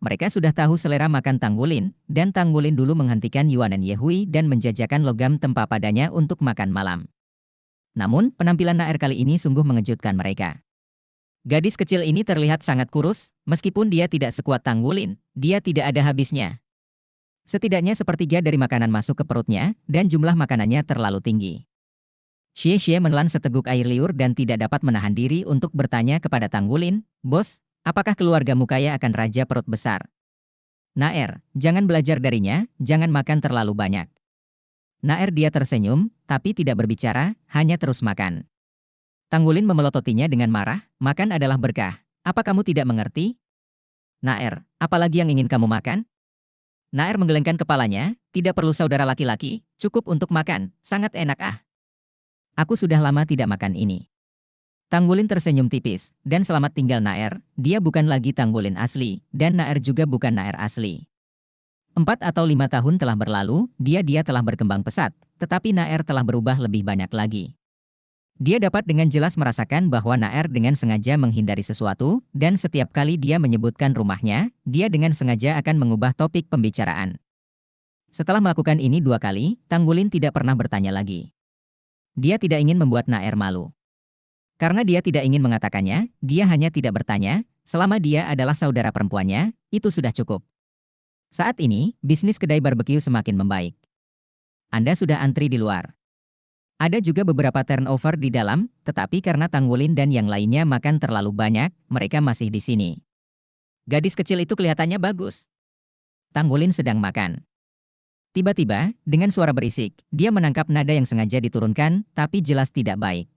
Mereka sudah tahu selera makan Tanggulin, dan Tanggulin dulu menghentikan Yuan dan Yehui dan menjajakan logam tempa padanya untuk makan malam. Namun, penampilan Naer kali ini sungguh mengejutkan mereka. Gadis kecil ini terlihat sangat kurus, meskipun dia tidak sekuat Tanggulin, dia tidak ada habisnya. Setidaknya sepertiga dari makanan masuk ke perutnya, dan jumlah makanannya terlalu tinggi. Xie menelan seteguk air liur dan tidak dapat menahan diri untuk bertanya kepada Tanggulin, "Bos, apakah keluargamu kaya akan raja perut besar?" "Naer, jangan belajar darinya, jangan makan terlalu banyak." Naer dia tersenyum, tapi tidak berbicara, hanya terus makan. Tanggulin memelototinya dengan marah, "Makan adalah berkah. Apa kamu tidak mengerti?" "Naer, apalagi yang ingin kamu makan?" Naer menggelengkan kepalanya, "Tidak perlu saudara laki-laki, cukup untuk makan, sangat enak ah. Aku sudah lama tidak makan ini." Tanggulin tersenyum tipis, dan selamat tinggal Naer, dia bukan lagi Tanggulin asli, dan Naer juga bukan Naer asli. 4 atau 5 tahun telah berlalu, dia telah berkembang pesat, tetapi Naer telah berubah lebih banyak lagi. Dia dapat dengan jelas merasakan bahwa Naer dengan sengaja menghindari sesuatu, dan setiap kali dia menyebutkan rumahnya, dia dengan sengaja akan mengubah topik pembicaraan. Setelah melakukan ini 2 kali, Tanggulin tidak pernah bertanya lagi. Dia tidak ingin membuat Naer malu. Karena dia tidak ingin mengatakannya, dia hanya tidak bertanya, selama dia adalah saudara perempuannya, itu sudah cukup. Saat ini, bisnis kedai barbeque semakin membaik. Anda sudah antri di luar. Ada juga beberapa turnover di dalam, tetapi karena Tanggulin dan yang lainnya makan terlalu banyak, mereka masih di sini. Gadis kecil itu kelihatannya bagus. Tanggulin sedang makan. Tiba-tiba, dengan suara berisik, dia menangkap nada yang sengaja diturunkan, tapi jelas tidak baik.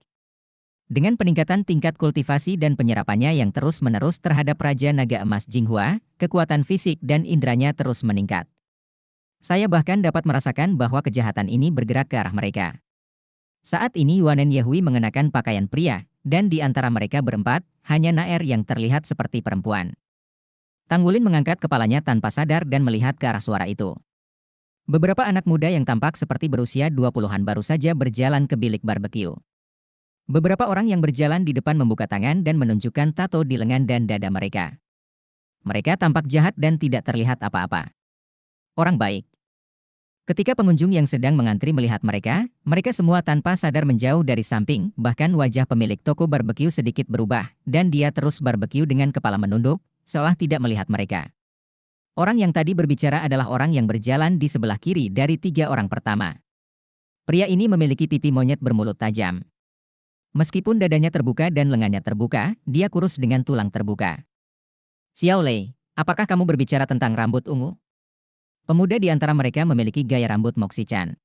Dengan peningkatan tingkat kultivasi dan penyerapannya yang terus-menerus terhadap Raja Naga Emas Jinghua, kekuatan fisik dan indranya terus meningkat. Saya bahkan dapat merasakan bahwa kejahatan ini bergerak ke arah mereka. Saat ini Yuan dan Yehui mengenakan pakaian pria, dan di antara mereka berempat, hanya Naer yang terlihat seperti perempuan. Tanggulin mengangkat kepalanya tanpa sadar dan melihat ke arah suara itu. Beberapa anak muda yang tampak seperti berusia 20-an baru saja berjalan ke bilik barbeque. Beberapa orang yang berjalan di depan membuka tangan dan menunjukkan tato di lengan dan dada mereka. Mereka tampak jahat dan tidak terlihat apa-apa. Orang baik. Ketika pengunjung yang sedang mengantri melihat mereka, mereka semua tanpa sadar menjauh dari samping, bahkan wajah pemilik toko barbeque sedikit berubah, dan dia terus barbeque dengan kepala menunduk, seolah tidak melihat mereka. Orang yang tadi berbicara adalah orang yang berjalan di sebelah kiri dari 3 orang pertama. Pria ini memiliki pipi monyet bermulut tajam. Meskipun dadanya terbuka dan lengannya terbuka, dia kurus dengan tulang terbuka. "Xiao Lei, apakah kamu berbicara tentang rambut ungu?" Pemuda di antara mereka memiliki gaya rambut Moxichan.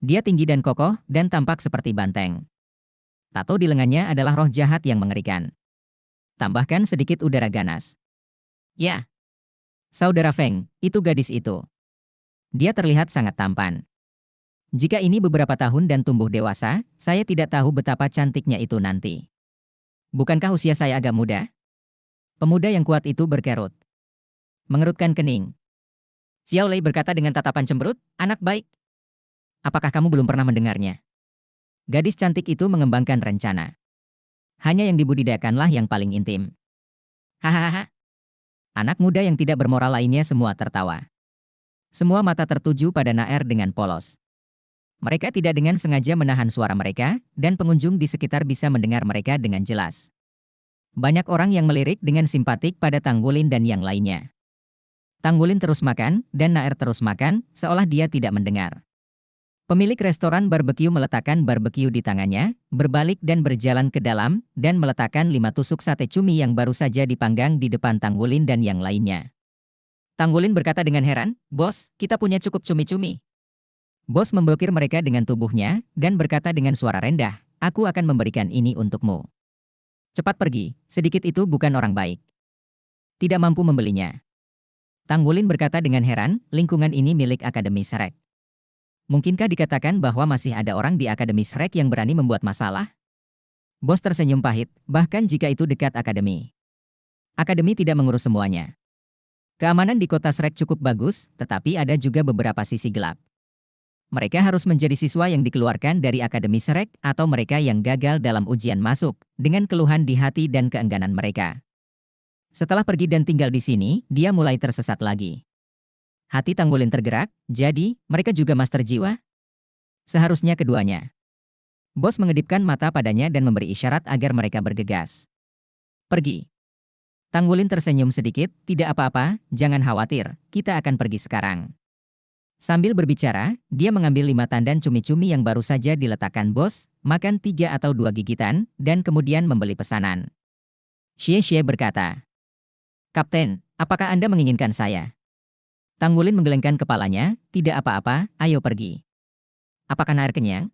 Dia tinggi dan kokoh, dan tampak seperti banteng. Tato di lengannya adalah roh jahat yang mengerikan. Tambahkan sedikit udara ganas. "Ya, Saudara Feng, itu gadis itu. Dia terlihat sangat tampan. Jika ini beberapa tahun dan tumbuh dewasa, saya tidak tahu betapa cantiknya itu nanti. Bukankah usia saya agak muda?" Pemuda yang kuat itu berkerut. Mengerutkan kening. Xiao Lei berkata dengan tatapan cemberut, "Anak baik. Apakah kamu belum pernah mendengarnya?" Gadis cantik itu mengembangkan rencana. Hanya yang dibudidayakanlah yang paling intim. Hahaha. Anak muda yang tidak bermoral lainnya semua tertawa. Semua mata tertuju pada Naer dengan polos. Mereka tidak dengan sengaja menahan suara mereka, dan pengunjung di sekitar bisa mendengar mereka dengan jelas. Banyak orang yang melirik dengan simpatik pada Tanggulin dan yang lainnya. Tanggulin terus makan, dan Naer terus makan, seolah dia tidak mendengar. Pemilik restoran barbeque meletakkan barbeque di tangannya, berbalik dan berjalan ke dalam, dan meletakkan 5 tusuk sate cumi yang baru saja dipanggang di depan Tanggulin dan yang lainnya. Tanggulin berkata dengan heran, "Bos, kita punya cukup cumi-cumi." Bos memblokir mereka dengan tubuhnya, dan berkata dengan suara rendah, "Aku akan memberikan ini untukmu. Cepat pergi, sedikit itu bukan orang baik. Tidak mampu membelinya." Tanggulin berkata dengan heran, lingkungan ini milik Akademi Shrek. Mungkinkah dikatakan bahwa masih ada orang di Akademi Shrek yang berani membuat masalah? Bos tersenyum pahit, bahkan jika itu dekat Akademi. Akademi tidak mengurus semuanya. Keamanan di kota Shrek cukup bagus, tetapi ada juga beberapa sisi gelap. Mereka harus menjadi siswa yang dikeluarkan dari Akademi Shrek atau mereka yang gagal dalam ujian masuk, dengan keluhan di hati dan keengganan mereka. Setelah pergi dan tinggal di sini, dia mulai tersesat lagi. Hati Tang Wulin tergerak, jadi, mereka juga master jiwa? Seharusnya keduanya. Bos mengedipkan mata padanya dan memberi isyarat agar mereka bergegas. Pergi. Tang Wulin tersenyum sedikit, tidak apa-apa, jangan khawatir, kita akan pergi sekarang. Sambil berbicara, dia mengambil 5 tandan cumi-cumi yang baru saja diletakkan bos, makan 3 atau 2 gigitan, dan kemudian membeli pesanan. Xie berkata, Kapten, apakah Anda menginginkan saya? Tang Wulin menggelengkan kepalanya, tidak apa-apa, ayo pergi. Apakah Naer kenyang?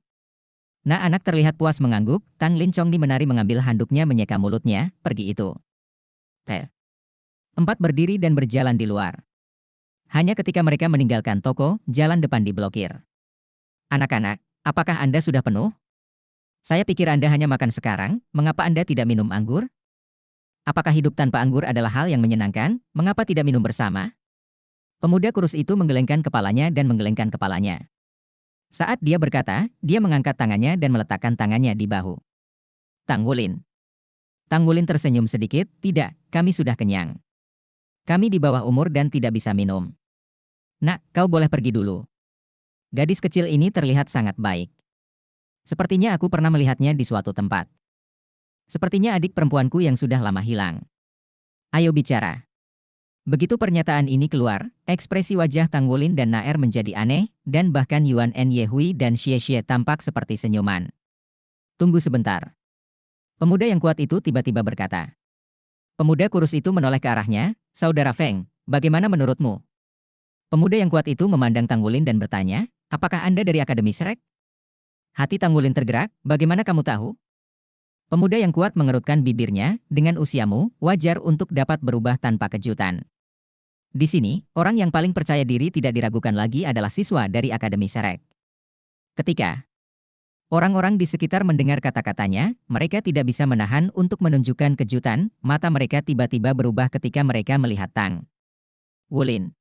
Nah anak terlihat puas mengangguk, Tang Lin Chongdi menari mengambil handuknya menyeka mulutnya, pergi itu. Teh. 4 berdiri dan berjalan di luar. Hanya ketika mereka meninggalkan toko, jalan depan diblokir. Anak-anak, apakah Anda sudah penuh? Saya pikir Anda hanya makan sekarang, mengapa Anda tidak minum anggur? Apakah hidup tanpa anggur adalah hal yang menyenangkan, mengapa tidak minum bersama? Pemuda kurus itu menggelengkan kepalanya dan menggelengkan kepalanya. Saat dia berkata, dia mengangkat tangannya dan meletakkan tangannya di bahu Tang Wulin. Tang Wulin tersenyum sedikit, tidak, kami sudah kenyang. Kami di bawah umur dan tidak bisa minum. Nak, kau boleh pergi dulu. Gadis kecil ini terlihat sangat baik. Sepertinya aku pernah melihatnya di suatu tempat. Sepertinya adik perempuanku yang sudah lama hilang. Ayo bicara. Begitu pernyataan ini keluar, ekspresi wajah Tang Wulin dan Naer menjadi aneh, dan bahkan Yuan En Yehui dan Xie tampak seperti senyuman. Tunggu sebentar. Pemuda yang kuat itu tiba-tiba berkata. Pemuda kurus itu menoleh ke arahnya, Saudara Feng, bagaimana menurutmu? Pemuda yang kuat itu memandang Tang Wulin dan bertanya, apakah Anda dari Akademi Shrek? Hati Tang Wulin tergerak, bagaimana kamu tahu? Pemuda yang kuat mengerutkan bibirnya, dengan usiamu, wajar untuk dapat berubah tanpa kejutan. Di sini, orang yang paling percaya diri tidak diragukan lagi adalah siswa dari Akademi Shrek. Ketika orang-orang di sekitar mendengar kata-katanya, mereka tidak bisa menahan untuk menunjukkan kejutan, mata mereka tiba-tiba berubah ketika mereka melihat Tang Wulin.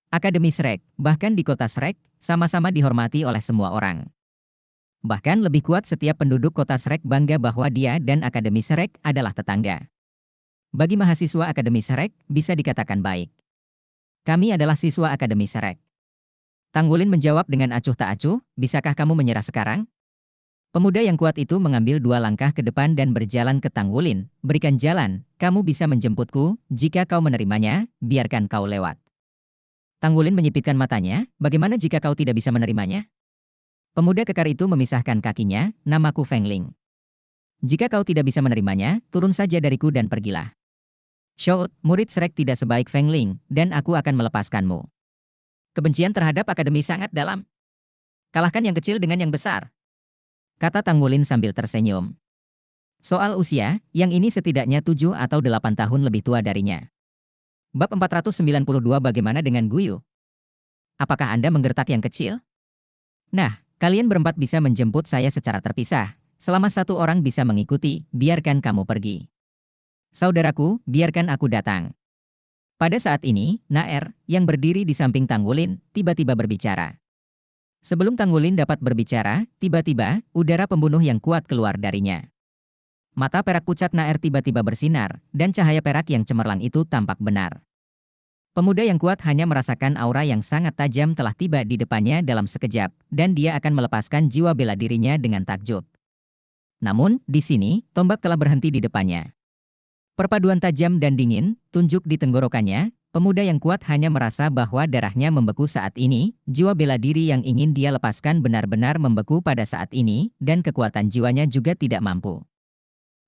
Akademi Shrek, bahkan di kota Shrek, sama-sama dihormati oleh semua orang. Bahkan lebih kuat setiap penduduk kota Shrek bangga bahwa dia dan Akademi Shrek adalah tetangga. Bagi mahasiswa Akademi Shrek, bisa dikatakan baik. Kami adalah siswa Akademi Shrek. Tang Wulin menjawab dengan acuh tak acuh, bisakah kamu menyerah sekarang? Pemuda yang kuat itu mengambil 2 langkah ke depan dan berjalan ke Tang Wulin, berikan jalan, kamu bisa menjemputku, jika kau menerimanya, biarkan kau lewat. Tang Wulin menyipitkan matanya, bagaimana jika kau tidak bisa menerimanya? Pemuda kekar itu memisahkan kakinya, namaku Feng Ling. Jika kau tidak bisa menerimanya, turun saja dariku dan pergilah. Shout, murid Shrek tidak sebaik Feng Ling, dan aku akan melepaskanmu. Kebencian terhadap akademi sangat dalam. Kalahkan yang kecil dengan yang besar. Kata Tang Wulin sambil tersenyum. Soal usia, yang ini setidaknya 7 atau 8 tahun lebih tua darinya. Bab 492 bagaimana dengan Guyu? Apakah Anda menggertak yang kecil? Nah, kalian berempat bisa menjemput saya secara terpisah. Selama 1 orang bisa mengikuti, biarkan kamu pergi. Saudaraku, biarkan aku datang. Pada saat ini, Naer, yang berdiri di samping Tang Wulin, tiba-tiba berbicara. Sebelum Tang Wulin dapat berbicara, tiba-tiba, udara pembunuh yang kuat keluar darinya. Mata perak pucat Naer tiba-tiba bersinar, dan cahaya perak yang cemerlang itu tampak benar. Pemuda yang kuat hanya merasakan aura yang sangat tajam telah tiba di depannya dalam sekejap, dan dia akan melepaskan jiwa bela dirinya dengan takjub. Namun, di sini, tombak telah berhenti di depannya. Perpaduan tajam dan dingin, tunjuk di tenggorokannya, pemuda yang kuat hanya merasa bahwa darahnya membeku saat ini, jiwa bela diri yang ingin dia lepaskan benar-benar membeku pada saat ini, dan kekuatan jiwanya juga tidak mampu.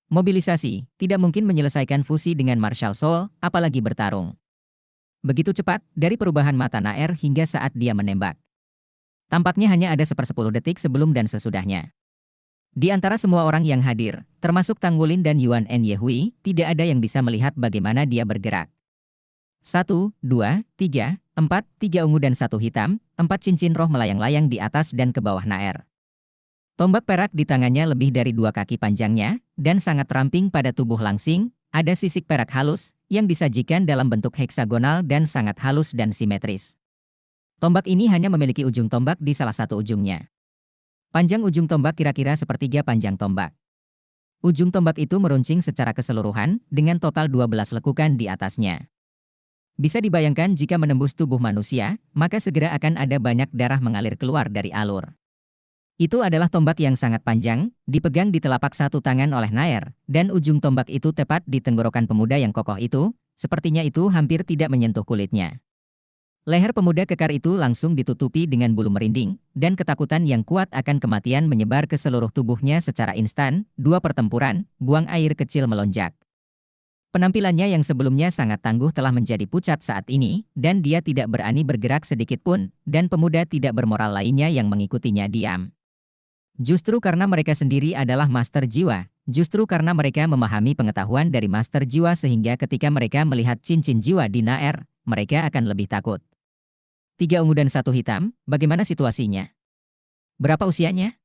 Mobilisasi, tidak mungkin menyelesaikan fusi dengan Martial Soul, apalagi bertarung. Begitu cepat, dari perubahan mata Naer hingga saat dia menembak. Tampaknya hanya ada 1/10 detik sebelum dan sesudahnya. Di antara semua orang yang hadir, termasuk Tang Wulin dan Yuan En Yehui, tidak ada yang bisa melihat bagaimana dia bergerak. 1, 2, 3, 4, 3 ungu dan 1 hitam, 4 cincin roh melayang-layang di atas dan ke bawah Naer. Tombak perak di tangannya lebih dari 2 kaki panjangnya, dan sangat ramping pada tubuh langsing, ada sisik perak halus, yang disajikan dalam bentuk heksagonal dan sangat halus dan simetris. Tombak ini hanya memiliki ujung tombak di salah satu ujungnya. Panjang ujung tombak kira-kira sepertiga panjang tombak. Ujung tombak itu meruncing secara keseluruhan, dengan total 12 lekukan di atasnya. Bisa dibayangkan jika menembus tubuh manusia, maka segera akan ada banyak darah mengalir keluar dari alur. Itu adalah tombak yang sangat panjang, dipegang di telapak satu tangan oleh Nair, dan ujung tombak itu tepat di tenggorokan pemuda yang kokoh itu, sepertinya itu hampir tidak menyentuh kulitnya. Leher pemuda kekar itu langsung ditutupi dengan bulu merinding, dan ketakutan yang kuat akan kematian menyebar ke seluruh tubuhnya secara instan. Dua pertempuran, buang air kecil melonjak. Penampilannya yang sebelumnya sangat tangguh telah menjadi pucat saat ini, dan dia tidak berani bergerak sedikit pun, dan pemuda tidak bermoral lainnya yang mengikutinya diam. Justru karena mereka sendiri adalah master jiwa, justru karena mereka memahami pengetahuan dari master jiwa sehingga ketika mereka melihat cincin jiwa di Nair, mereka akan lebih takut. 3 ungu dan 1 hitam, bagaimana situasinya? Berapa usianya?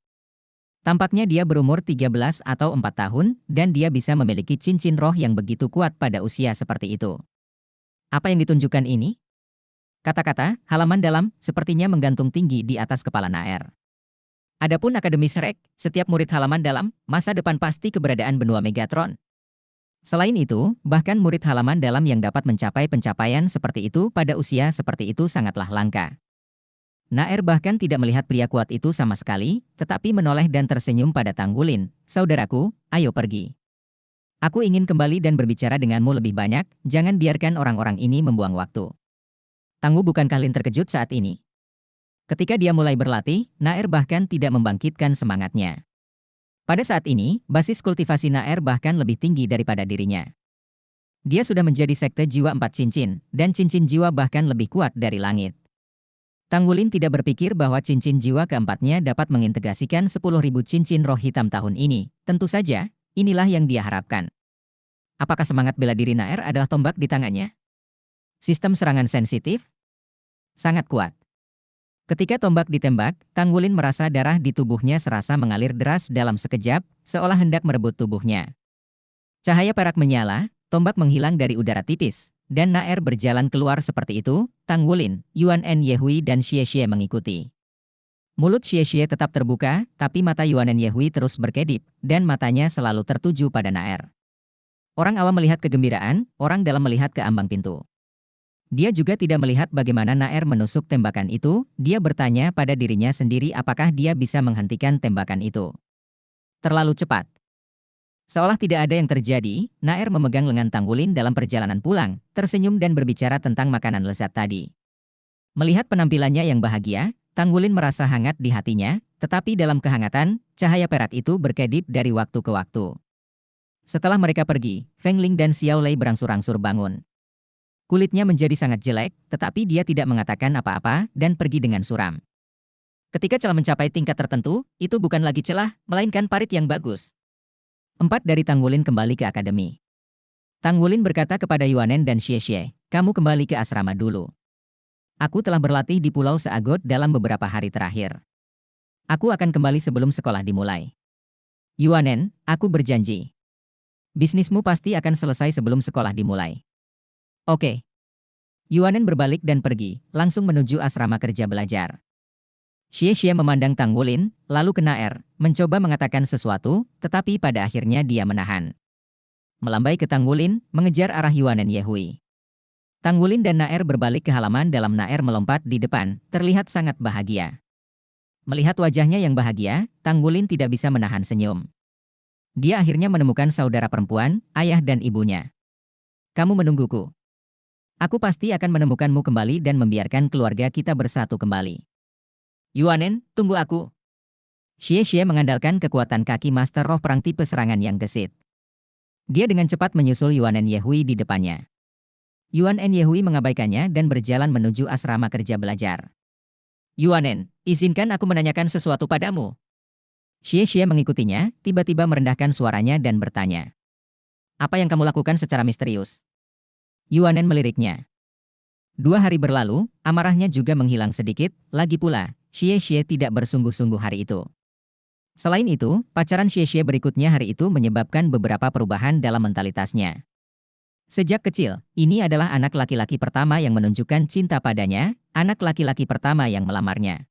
Tampaknya dia berumur 13 atau 4 tahun, dan dia bisa memiliki cincin roh yang begitu kuat pada usia seperti itu. Apa yang ditunjukkan ini? Kata-kata, halaman dalam, sepertinya menggantung tinggi di atas kepala Nair. Adapun Akademi Shrek, setiap murid halaman dalam, masa depan pasti keberadaan benua Megatron. Selain itu, bahkan murid halaman dalam yang dapat mencapai pencapaian seperti itu pada usia seperti itu sangatlah langka. Nair bahkan tidak melihat pria kuat itu sama sekali, tetapi menoleh dan tersenyum pada Tanggulin. Saudaraku, ayo pergi. Aku ingin kembali dan berbicara denganmu lebih banyak, jangan biarkan orang-orang ini membuang waktu. Tanggu bukankah Lin terkejut saat ini? Ketika dia mulai berlatih, Nair bahkan tidak membangkitkan semangatnya. Pada saat ini, basis kultivasi Nair bahkan lebih tinggi daripada dirinya. Dia sudah menjadi sekte jiwa 4 cincin, dan cincin jiwa bahkan lebih kuat dari langit. Tanggulin tidak berpikir bahwa cincin jiwa keempatnya dapat mengintegrasikan 10.000 cincin roh hitam tahun ini. Tentu saja, inilah yang dia harapkan. Apakah semangat bela diri Nair adalah tombak di tangannya? Sistem serangan sensitif? Sangat kuat. Ketika tombak ditembak, Tanggulin merasa darah di tubuhnya serasa mengalir deras dalam sekejap, seolah hendak merebut tubuhnya. Cahaya perak menyala, tombak menghilang dari udara tipis, dan Nair berjalan keluar seperti itu. Tanggulin, Yuan Yehui dan Xie Xie mengikuti. Mulut Xie Xie tetap terbuka, tapi mata Yuan Yehui terus berkedip, dan matanya selalu tertuju pada Nair. Orang awam melihat kegembiraan, orang dalam melihat ke ambang pintu. Dia juga tidak melihat bagaimana Nair menusuk tembakan itu, dia bertanya pada dirinya sendiri apakah dia bisa menghentikan tembakan itu. Terlalu cepat. Seolah tidak ada yang terjadi, Nair memegang lengan Tanggulin dalam perjalanan pulang, tersenyum dan berbicara tentang makanan lezat tadi. Melihat penampilannya yang bahagia, Tanggulin merasa hangat di hatinya, tetapi dalam kehangatan, cahaya perak itu berkedip dari waktu ke waktu. Setelah mereka pergi, Feng Ling dan Xiao Lei berangsur-angsur bangun. Kulitnya menjadi sangat jelek, tetapi dia tidak mengatakan apa-apa dan pergi dengan suram. Ketika celah mencapai tingkat tertentu, itu bukan lagi celah, melainkan parit yang bagus. 4 dari Tanggulin kembali ke akademi. Tanggulin berkata kepada Yuanen dan Xie Xie, kamu kembali ke asrama dulu. Aku telah berlatih di Pulau Seagot dalam beberapa hari terakhir. Aku akan kembali sebelum sekolah dimulai. Yuanen, aku berjanji. Bisnismu pasti akan selesai sebelum sekolah dimulai. Oke. Yuanen berbalik dan pergi, langsung menuju asrama kerja belajar. Xie Xie memandang Tanggulin, lalu ke Nair, mencoba mengatakan sesuatu, tetapi pada akhirnya dia menahan. Melambai ke Tanggulin, mengejar arah Yuanen Yehui. Tanggulin dan Nair berbalik ke halaman dalam. Nair melompat di depan, terlihat sangat bahagia. Melihat wajahnya yang bahagia, Tanggulin tidak bisa menahan senyum. Dia akhirnya menemukan saudara perempuan, ayah dan ibunya. Kamu menungguku. Aku pasti akan menemukanmu kembali dan membiarkan keluarga kita bersatu kembali. Yuanen, tunggu aku. Xie Xie mengandalkan kekuatan kaki Master Roh Perang tipe serangan yang gesit. Dia dengan cepat menyusul Yuanen Yehui di depannya. Yuanen Yehui mengabaikannya dan berjalan menuju asrama kerja belajar. Yuanen, izinkan aku menanyakan sesuatu padamu. Xie Xie mengikutinya, tiba-tiba merendahkan suaranya dan bertanya. Apa yang kamu lakukan secara misterius? Yuanen meliriknya. 2 hari berlalu, amarahnya juga menghilang sedikit, lagi pula, Xie Xie tidak bersungguh-sungguh hari itu. Selain itu, pacaran Xie Xie berikutnya hari itu menyebabkan beberapa perubahan dalam mentalitasnya. Sejak kecil, ini adalah anak laki-laki pertama yang menunjukkan cinta padanya, anak laki-laki pertama yang melamarnya.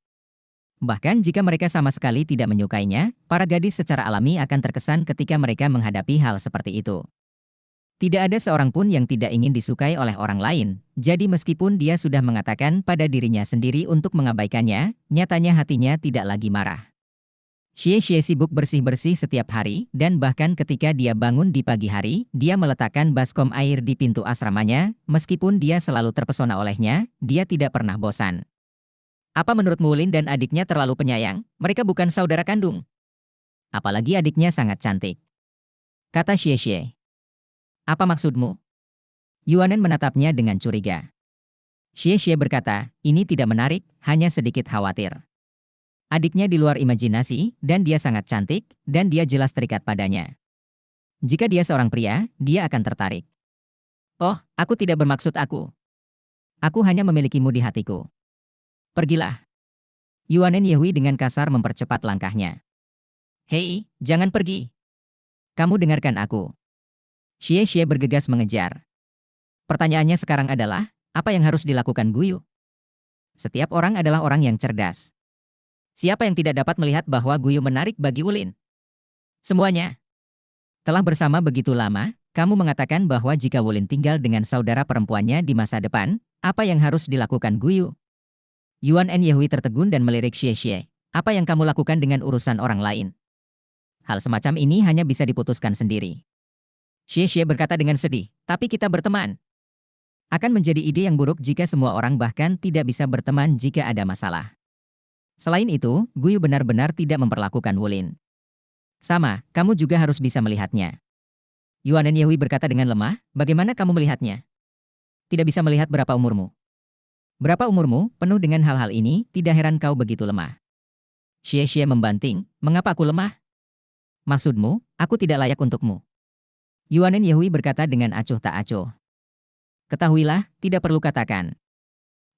Bahkan jika mereka sama sekali tidak menyukainya, para gadis secara alami akan terkesan ketika mereka menghadapi hal seperti itu. Tidak ada seorang pun yang tidak ingin disukai oleh orang lain, jadi meskipun dia sudah mengatakan pada dirinya sendiri untuk mengabaikannya, nyatanya hatinya tidak lagi marah. Xie sibuk bersih-bersih setiap hari, dan bahkan ketika dia bangun di pagi hari, dia meletakkan baskom air di pintu asramanya, meskipun dia selalu terpesona olehnya, dia tidak pernah bosan. Apa menurutmu Lin dan adiknya terlalu penyayang? Mereka bukan saudara kandung. Apalagi adiknya sangat cantik. Kata Xie. Apa maksudmu? Yuanen menatapnya dengan curiga. Xie berkata, ini tidak menarik, hanya sedikit khawatir. Adiknya di luar imajinasi, dan dia sangat cantik, dan dia jelas terikat padanya. Jika dia seorang pria, dia akan tertarik. Oh, aku tidak bermaksud aku. Aku hanya memilikimu di hatiku. Pergilah. Yuanen Yehui dengan kasar mempercepat langkahnya. Hei, jangan pergi. Kamu dengarkan aku. Xie bergegas mengejar. Pertanyaannya sekarang adalah, apa yang harus dilakukan Guyu? Setiap orang adalah orang yang cerdas. Siapa yang tidak dapat melihat bahwa Guyu menarik bagi Ulin? Semuanya. Telah bersama begitu lama, kamu mengatakan bahwa jika Wulin tinggal dengan saudara perempuannya di masa depan, apa yang harus dilakukan Guyu? Yuan Yehui tertegun dan melirik Xie. Apa yang kamu lakukan dengan urusan orang lain? Hal semacam ini hanya bisa diputuskan sendiri. Xie berkata dengan sedih, tapi kita berteman. Akan menjadi ide yang buruk jika semua orang bahkan tidak bisa berteman jika ada masalah. Selain itu, Guyu benar-benar tidak memperlakukan Wulin. Sama, kamu juga harus bisa melihatnya. Yuan Yehui berkata dengan lemah, bagaimana kamu melihatnya? Tidak bisa melihat berapa umurmu. Berapa umurmu, penuh dengan hal-hal ini, tidak heran kau begitu lemah. Xie membanting, mengapa aku lemah? Maksudmu, aku tidak layak untukmu. Yuan Yehui berkata dengan acuh tak acuh. Ketahuilah, tidak perlu katakan.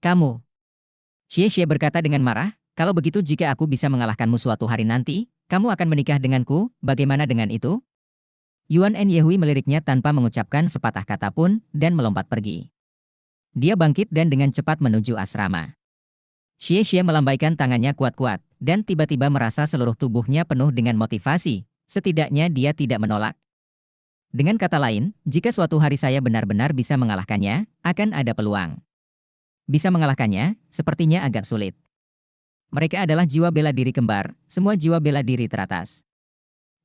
Kamu. Xie berkata dengan marah, kalau begitu jika aku bisa mengalahkanmu suatu hari nanti, kamu akan menikah denganku, bagaimana dengan itu? Yuan Yehui meliriknya tanpa mengucapkan sepatah kata pun, dan melompat pergi. Dia bangkit dan dengan cepat menuju asrama. Xie melambaikan tangannya kuat-kuat, dan tiba-tiba merasa seluruh tubuhnya penuh dengan motivasi, setidaknya dia tidak menolak. Dengan kata lain, jika suatu hari saya benar-benar bisa mengalahkannya, akan ada peluang. Bisa mengalahkannya, sepertinya agak sulit. Mereka adalah jiwa bela diri kembar, semua jiwa bela diri teratas.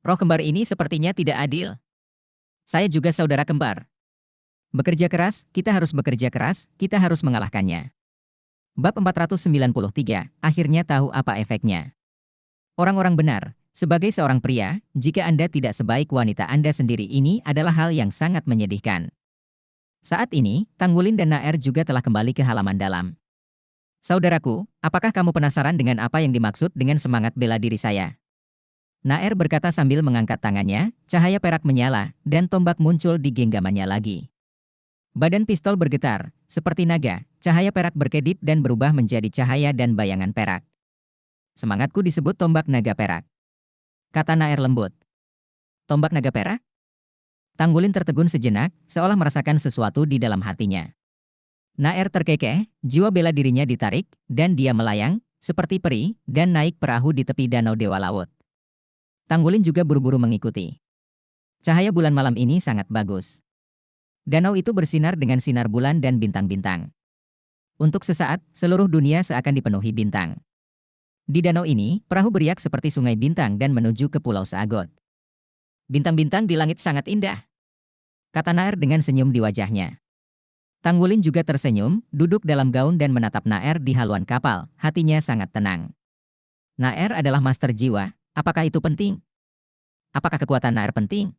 Roh kembar ini sepertinya tidak adil. Saya juga saudara kembar. Bekerja keras, kita harus mengalahkannya. Bab 493, akhirnya tahu apa efeknya. Orang-orang benar. Sebagai seorang pria, jika Anda tidak sebaik wanita Anda sendiri ini adalah hal yang sangat menyedihkan. Saat ini, Tang Wulin dan Naer juga telah kembali ke halaman dalam. Saudaraku, apakah kamu penasaran dengan apa yang dimaksud dengan semangat bela diri saya? Naer berkata sambil mengangkat tangannya, cahaya perak menyala, dan tombak muncul di genggamannya lagi. Badan pistol bergetar, seperti naga, cahaya perak berkedip dan berubah menjadi cahaya dan bayangan perak. Semangatku disebut tombak naga perak. Kata Naer lembut. Tombak naga perak? Tang Wulin tertegun sejenak, seolah merasakan sesuatu di dalam hatinya. Naer terkekeh, jiwa bela dirinya ditarik, dan dia melayang, seperti peri, dan naik perahu di tepi danau Dewa Laut. Tang Wulin juga buru-buru mengikuti. Cahaya bulan malam ini sangat bagus. Danau itu bersinar dengan sinar bulan dan bintang-bintang. Untuk sesaat, seluruh dunia seakan dipenuhi bintang. Di danau ini, perahu beriak seperti sungai bintang dan menuju ke Pulau Seagot. Bintang-bintang di langit sangat indah. Kata Naer dengan senyum di wajahnya. Tang Wulin juga tersenyum, duduk dalam gaun dan menatap Naer di haluan kapal, hatinya sangat tenang. Naer adalah master jiwa, apakah itu penting? Apakah kekuatan Naer penting?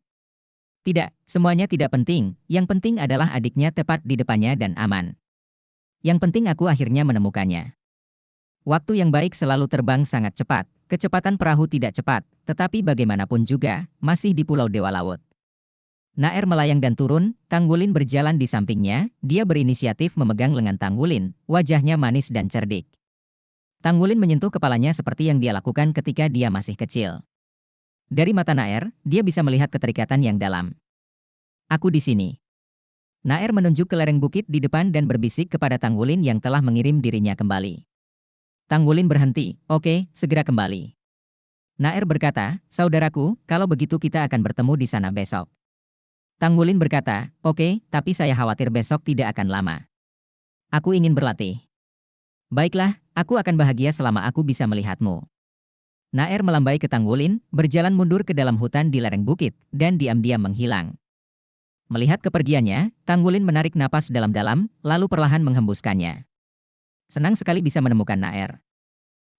Tidak, semuanya tidak penting, yang penting adalah adiknya tepat di depannya dan aman. Yang penting aku akhirnya menemukannya. Waktu yang baik selalu terbang sangat cepat, kecepatan perahu tidak cepat, tetapi bagaimanapun juga, masih di Pulau Dewa Laut. Naer melayang dan turun, Tang Wulin berjalan di sampingnya, dia berinisiatif memegang lengan Tang Wulin, wajahnya manis dan cerdik. Tang Wulin menyentuh kepalanya seperti yang dia lakukan ketika dia masih kecil. Dari mata Naer, dia bisa melihat keterikatan yang dalam. Aku di sini. Naer menunjuk ke lereng bukit di depan dan berbisik kepada Tang Wulin yang telah mengirim dirinya kembali. Tang Wulin berhenti. Oke, segera kembali. Naer berkata, saudaraku, kalau begitu kita akan bertemu di sana besok. Tang Wulin berkata, oke, tapi saya khawatir besok tidak akan lama. Aku ingin berlatih. Baiklah, aku akan bahagia selama aku bisa melihatmu. Naer melambai ke Tang Wulin, berjalan mundur ke dalam hutan di lereng bukit, dan diam-diam menghilang. Melihat kepergiannya, Tang Wulin menarik napas dalam-dalam, lalu perlahan menghembuskannya. Senang sekali bisa menemukan Naer.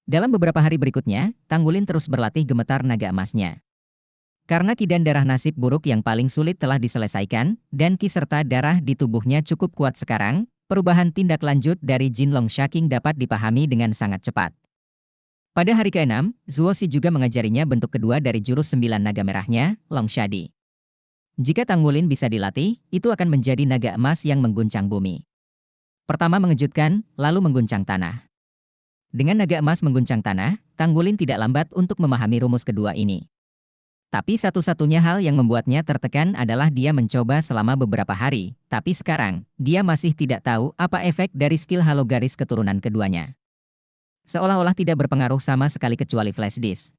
Dalam beberapa hari berikutnya, Tang Wulin terus berlatih gemetar naga emasnya. Karena ki dan darah nasib buruk yang paling sulit telah diselesaikan, dan ki serta darah di tubuhnya cukup kuat sekarang, perubahan tindak lanjut dari Jin Long Shaking dapat dipahami dengan sangat cepat. Pada hari ke-6, Zuo Shi juga mengajarinya bentuk kedua dari jurus 9 naga merahnya, Long Shadi. Jika Tang Wulin bisa dilatih, itu akan menjadi naga emas yang mengguncang bumi. Pertama mengejutkan, lalu mengguncang tanah. Dengan naga emas mengguncang tanah, Tang Wulin tidak lambat untuk memahami rumus kedua ini. Tapi satu-satunya hal yang membuatnya tertekan adalah dia mencoba selama beberapa hari, tapi sekarang, dia masih tidak tahu apa efek dari skill halo garis keturunan keduanya. Seolah-olah tidak berpengaruh sama sekali kecuali flash disk.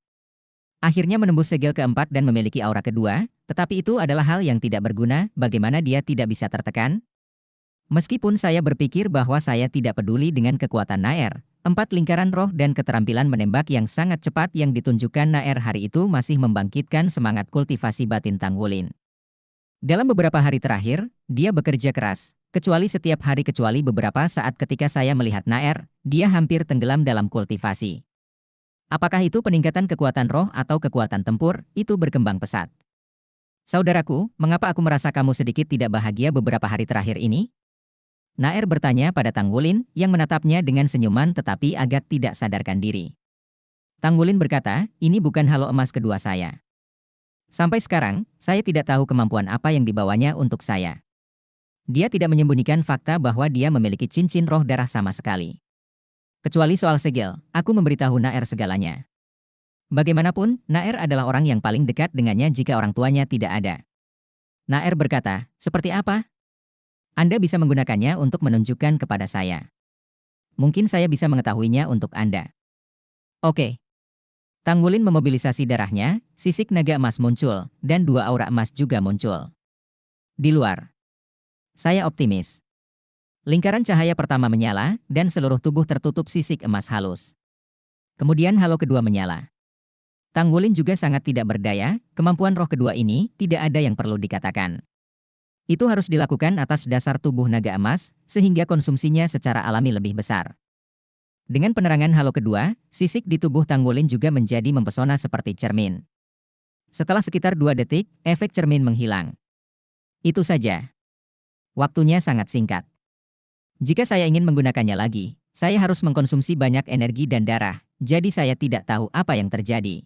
Akhirnya menembus segel keempat dan memiliki aura kedua, tetapi itu adalah hal yang tidak berguna, bagaimana dia tidak bisa tertekan? Meskipun saya berpikir bahwa saya tidak peduli dengan kekuatan Naer, 4 lingkaran roh dan keterampilan menembak yang sangat cepat yang ditunjukkan Naer hari itu masih membangkitkan semangat kultivasi batin Tang Wulin. Dalam beberapa hari terakhir, dia bekerja keras, kecuali setiap hari kecuali beberapa saat ketika saya melihat Naer, dia hampir tenggelam dalam kultivasi. Apakah itu peningkatan kekuatan roh atau kekuatan tempur, itu berkembang pesat. Saudaraku, mengapa aku merasa kamu sedikit tidak bahagia beberapa hari terakhir ini? Naer bertanya pada Tang Wulin, yang menatapnya dengan senyuman tetapi agak tidak sadarkan diri. Tang Wulin berkata, ini bukan halo emas kedua saya. Sampai sekarang, saya tidak tahu kemampuan apa yang dibawanya untuk saya. Dia tidak menyembunyikan fakta bahwa dia memiliki cincin roh darah sama sekali. Kecuali soal segel, aku memberitahu Naer segalanya. Bagaimanapun, Naer adalah orang yang paling dekat dengannya jika orang tuanya tidak ada. Naer berkata, seperti apa? Anda bisa menggunakannya untuk menunjukkan kepada saya. Mungkin saya bisa mengetahuinya untuk Anda. Oke. Tang Wulin memobilisasi darahnya, sisik naga emas muncul, dan 2 aura emas juga muncul. Di luar. Saya optimis. Lingkaran cahaya pertama menyala, dan seluruh tubuh tertutup sisik emas halus. Kemudian halo kedua menyala. Tang Wulin juga sangat tidak berdaya, kemampuan roh kedua ini tidak ada yang perlu dikatakan. Itu harus dilakukan atas dasar tubuh naga emas, sehingga konsumsinya secara alami lebih besar. Dengan penerangan halo kedua, sisik di tubuh Tang Wulin juga menjadi mempesona seperti cermin. Setelah sekitar 2 detik, efek cermin menghilang. Itu saja. Waktunya sangat singkat. Jika saya ingin menggunakannya lagi, saya harus mengkonsumsi banyak energi dan darah, jadi saya tidak tahu apa yang terjadi.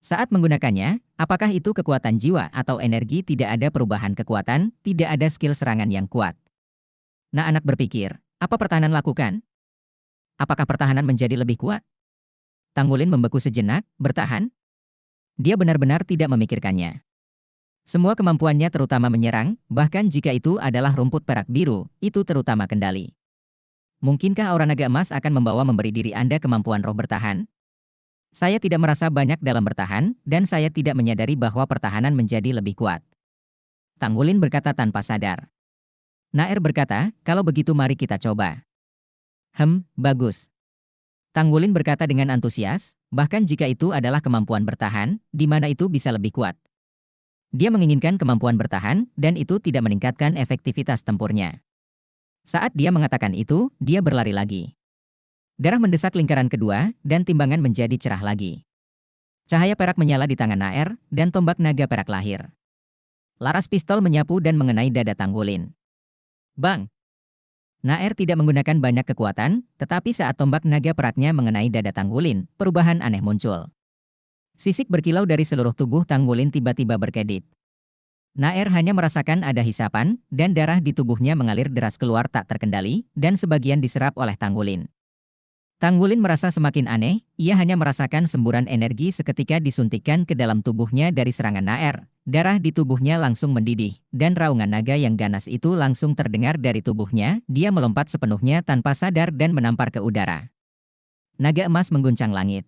Saat menggunakannya, apakah itu kekuatan jiwa atau energi tidak ada perubahan kekuatan, tidak ada skill serangan yang kuat. Nah, anak berpikir, apa pertahanan lakukan? Apakah pertahanan menjadi lebih kuat? Tang Wulin membeku sejenak, bertahan? Dia benar-benar tidak memikirkannya. Semua kemampuannya terutama menyerang, bahkan jika itu adalah rumput perak biru, itu terutama kendali. Mungkinkah aura naga emas akan memberi diri Anda kemampuan roh bertahan? Saya tidak merasa banyak dalam bertahan, dan saya tidak menyadari bahwa pertahanan menjadi lebih kuat. Tang Wulin berkata tanpa sadar. Naer berkata, kalau begitu mari kita coba. Bagus. Tang Wulin berkata dengan antusias, bahkan jika itu adalah kemampuan bertahan, di mana itu bisa lebih kuat. Dia menginginkan kemampuan bertahan, dan itu tidak meningkatkan efektivitas tempurnya. Saat dia mengatakan itu, dia berlari lagi. Darah mendesak lingkaran kedua, dan timbangan menjadi cerah lagi. Cahaya perak menyala di tangan Naer, dan tombak naga perak lahir. Laras pistol menyapu dan mengenai dada Tang Wulin. Bang! Naer tidak menggunakan banyak kekuatan, tetapi saat tombak naga peraknya mengenai dada Tang Wulin, perubahan aneh muncul. Sisik berkilau dari seluruh tubuh Tang Wulin tiba-tiba berkedip. Naer hanya merasakan ada hisapan, dan darah di tubuhnya mengalir deras keluar tak terkendali, dan sebagian diserap oleh Tang Wulin. Tang Wulin merasa semakin aneh, ia hanya merasakan semburan energi seketika disuntikkan ke dalam tubuhnya dari serangan Naer. Darah di tubuhnya langsung mendidih, dan raungan naga yang ganas itu langsung terdengar dari tubuhnya, dia melompat sepenuhnya tanpa sadar dan menampar ke udara. Naga emas mengguncang langit.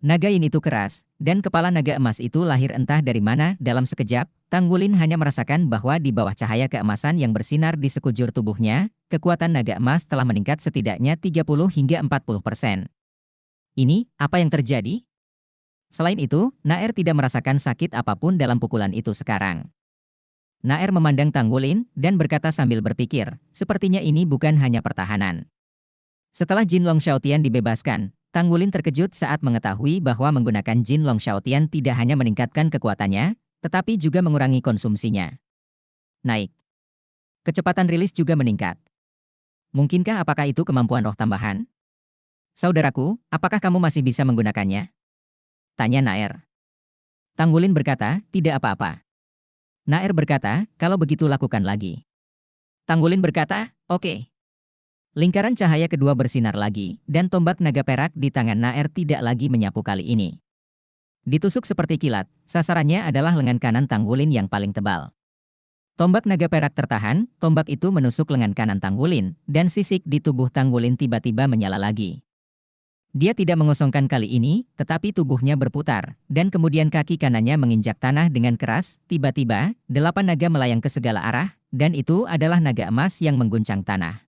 Naga yin itu keras, dan kepala naga emas itu lahir entah dari mana. Dalam sekejap, Tang Wulin hanya merasakan bahwa di bawah cahaya keemasan yang bersinar di sekujur tubuhnya, kekuatan naga emas telah meningkat setidaknya 30 hingga 40%. Ini, apa yang terjadi? Selain itu, Naer tidak merasakan sakit apapun dalam pukulan itu sekarang. Naer memandang Tang Wulin, dan berkata sambil berpikir, sepertinya ini bukan hanya pertahanan. Setelah Jin Long Xiaotian dibebaskan, Tang Wulin terkejut saat mengetahui bahwa menggunakan Jin Long Xiaotian tidak hanya meningkatkan kekuatannya, tetapi juga mengurangi konsumsinya. Naik. Kecepatan rilis juga meningkat. Mungkinkah apakah itu kemampuan roh tambahan? Saudaraku, apakah kamu masih bisa menggunakannya? Tanya Naer. Tang Wulin berkata, tidak apa-apa. Naer berkata, kalau begitu lakukan lagi. Tang Wulin berkata, oke. Lingkaran cahaya kedua bersinar lagi, dan tombak naga perak di tangan Naer tidak lagi menyapu kali ini. Ditusuk seperti kilat, sasarannya adalah lengan kanan Tang Wulin yang paling tebal. Tombak naga perak tertahan, tombak itu menusuk lengan kanan Tang Wulin, dan sisik di tubuh Tang Wulin tiba-tiba menyala lagi. Dia tidak mengosongkan kali ini, tetapi tubuhnya berputar, dan kemudian kaki kanannya menginjak tanah dengan keras. Tiba-tiba, 8 naga melayang ke segala arah, dan itu adalah naga emas yang mengguncang tanah.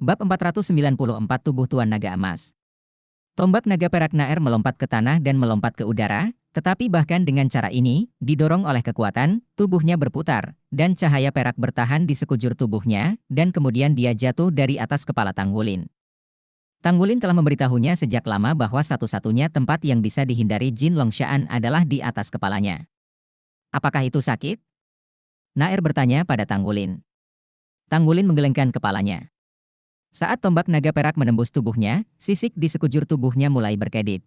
Bab 494 Tubuh Tuan Naga Emas. Tombak naga perak Naer melompat ke tanah dan melompat ke udara, tetapi bahkan dengan cara ini, didorong oleh kekuatan, tubuhnya berputar, dan cahaya perak bertahan di sekujur tubuhnya, dan kemudian dia jatuh dari atas kepala Tang Wulin. Tang Wulin telah memberitahunya sejak lama bahwa satu-satunya tempat yang bisa dihindari Jin Longshan adalah di atas kepalanya. Apakah itu sakit? Naer bertanya pada Tang Wulin. Tang Wulin menggelengkan kepalanya. Saat tombak naga perak menembus tubuhnya, sisik di sekujur tubuhnya mulai berkedip.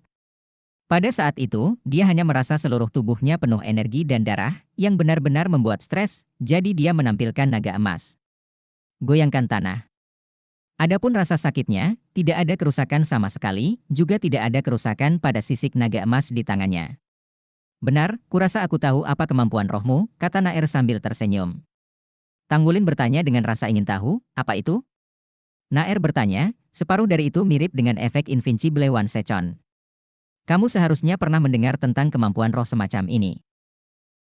Pada saat itu, dia hanya merasa seluruh tubuhnya penuh energi dan darah, yang benar-benar membuat stres, jadi dia menampilkan naga emas. Goyangkan tanah. Adapun rasa sakitnya, tidak ada kerusakan sama sekali, juga tidak ada kerusakan pada sisik naga emas di tangannya. Benar, kurasa aku tahu apa kemampuan rohmu, kata Naer sambil tersenyum. Tang Wulin bertanya dengan rasa ingin tahu, apa itu? Naer bertanya, separuh dari itu mirip dengan efek Invincible One Secon. Kamu seharusnya pernah mendengar tentang kemampuan roh semacam ini.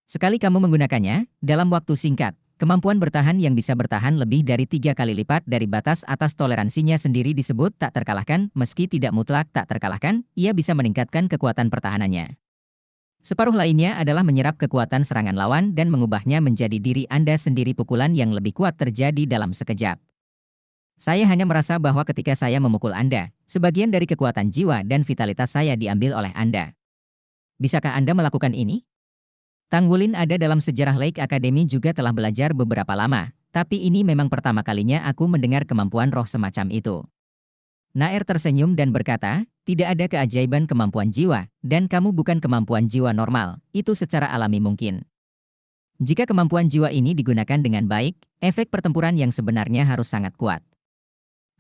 Sekali kamu menggunakannya, dalam waktu singkat, kemampuan bertahan yang bisa bertahan lebih dari 3 kali lipat dari batas atas toleransinya sendiri disebut tak terkalahkan. Meski tidak mutlak tak terkalahkan, ia bisa meningkatkan kekuatan pertahanannya. Separuh lainnya adalah menyerap kekuatan serangan lawan dan mengubahnya menjadi diri Anda sendiri. Pukulan yang lebih kuat terjadi dalam sekejap. Saya hanya merasa bahwa ketika saya memukul Anda, sebagian dari kekuatan jiwa dan vitalitas saya diambil oleh Anda. Bisakah Anda melakukan ini? Tang Wulin ada dalam sejarah Lake Academy juga telah belajar beberapa lama, tapi ini memang pertama kalinya aku mendengar kemampuan roh semacam itu. Naer tersenyum dan berkata, tidak ada keajaiban kemampuan jiwa, dan kamu bukan kemampuan jiwa normal, itu secara alami mungkin. Jika kemampuan jiwa ini digunakan dengan baik, efek pertempuran yang sebenarnya harus sangat kuat.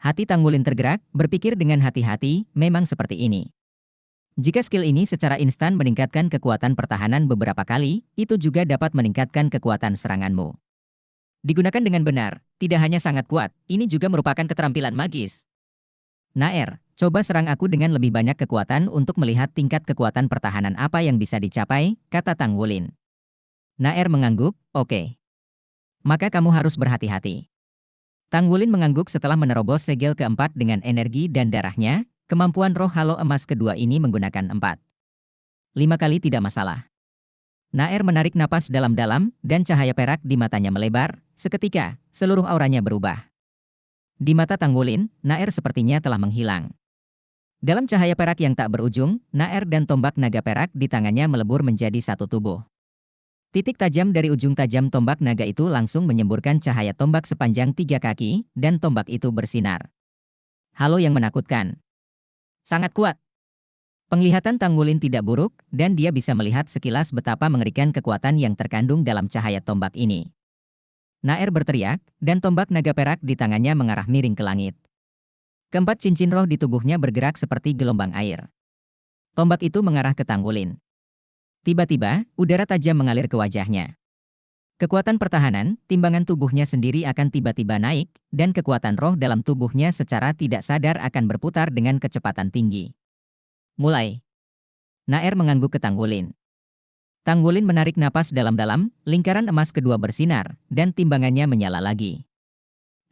Hati Tang Wulin tergerak, berpikir dengan hati-hati, memang seperti ini. Jika skill ini secara instan meningkatkan kekuatan pertahanan beberapa kali, itu juga dapat meningkatkan kekuatan seranganmu. Digunakan dengan benar, tidak hanya sangat kuat, ini juga merupakan keterampilan magis. Naer, coba serang aku dengan lebih banyak kekuatan untuk melihat tingkat kekuatan pertahanan apa yang bisa dicapai, kata Tang Wulin. Naer mengangguk, oke. Maka kamu harus berhati-hati. Tang Wulin mengangguk setelah menerobos segel keempat dengan energi dan darahnya. Kemampuan roh halo emas kedua ini menggunakan 4. 5 kali tidak masalah. Naer menarik napas dalam-dalam, dan cahaya perak di matanya melebar. Seketika, seluruh auranya berubah. Di mata Tang Wulin, Naer sepertinya telah menghilang. Dalam cahaya perak yang tak berujung, Naer dan tombak naga perak di tangannya melebur menjadi satu tubuh. Titik tajam dari ujung tajam tombak naga itu langsung menyemburkan cahaya tombak sepanjang 3 kaki, dan tombak itu bersinar. Halo yang menakutkan. Sangat kuat. Penglihatan Tang Wulin tidak buruk, dan dia bisa melihat sekilas betapa mengerikan kekuatan yang terkandung dalam cahaya tombak ini. Naer berteriak, dan tombak naga perak di tangannya mengarah miring ke langit. Keempat cincin roh di tubuhnya bergerak seperti gelombang air. Tombak itu mengarah ke Tang Wulin. Tiba-tiba, udara tajam mengalir ke wajahnya. Kekuatan pertahanan, timbangan tubuhnya sendiri akan tiba-tiba naik, dan kekuatan roh dalam tubuhnya secara tidak sadar akan berputar dengan kecepatan tinggi. Mulai. Naer mengangguk ke Tanggulin. Tanggulin menarik napas dalam-dalam, lingkaran emas kedua bersinar, dan timbangannya menyala lagi.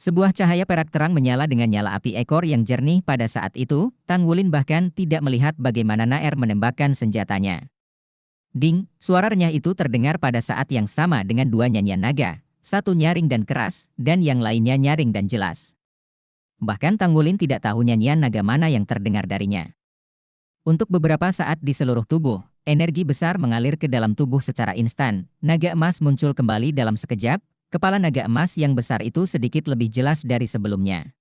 Sebuah cahaya perak terang menyala dengan nyala api ekor yang jernih pada saat itu, Tanggulin bahkan tidak melihat bagaimana Naer menembakkan senjatanya. Ding, suara renyah itu terdengar pada saat yang sama dengan dua nyanyian naga, satu nyaring dan keras, dan yang lainnya nyaring dan jelas. Bahkan Tanggulin tidak tahu nyanyian naga mana yang terdengar darinya. Untuk beberapa saat di seluruh tubuh, energi besar mengalir ke dalam tubuh secara instan. Naga emas muncul kembali dalam sekejap, kepala naga emas yang besar itu sedikit lebih jelas dari sebelumnya.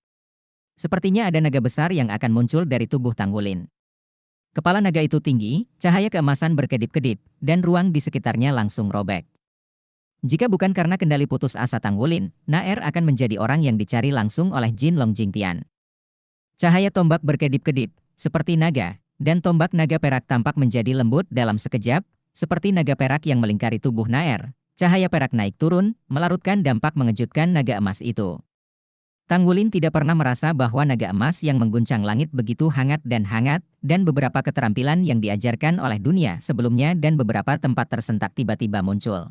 Sepertinya ada naga besar yang akan muncul dari tubuh Tanggulin. Kepala naga itu tinggi, cahaya keemasan berkedip-kedip, dan ruang di sekitarnya langsung robek. Jika bukan karena kendali putus asa Tanggulin, Naer akan menjadi orang yang dicari langsung oleh Jin Long Jingtian. Cahaya tombak berkedip-kedip, seperti naga, dan tombak naga perak tampak menjadi lembut dalam sekejap, seperti naga perak yang melingkari tubuh Naer. Cahaya perak naik turun, melarutkan dampak mengejutkan naga emas itu. Tanggulin tidak pernah merasa bahwa naga emas yang mengguncang langit begitu hangat, dan beberapa keterampilan yang diajarkan oleh dunia sebelumnya dan beberapa tempat tersentak tiba-tiba muncul.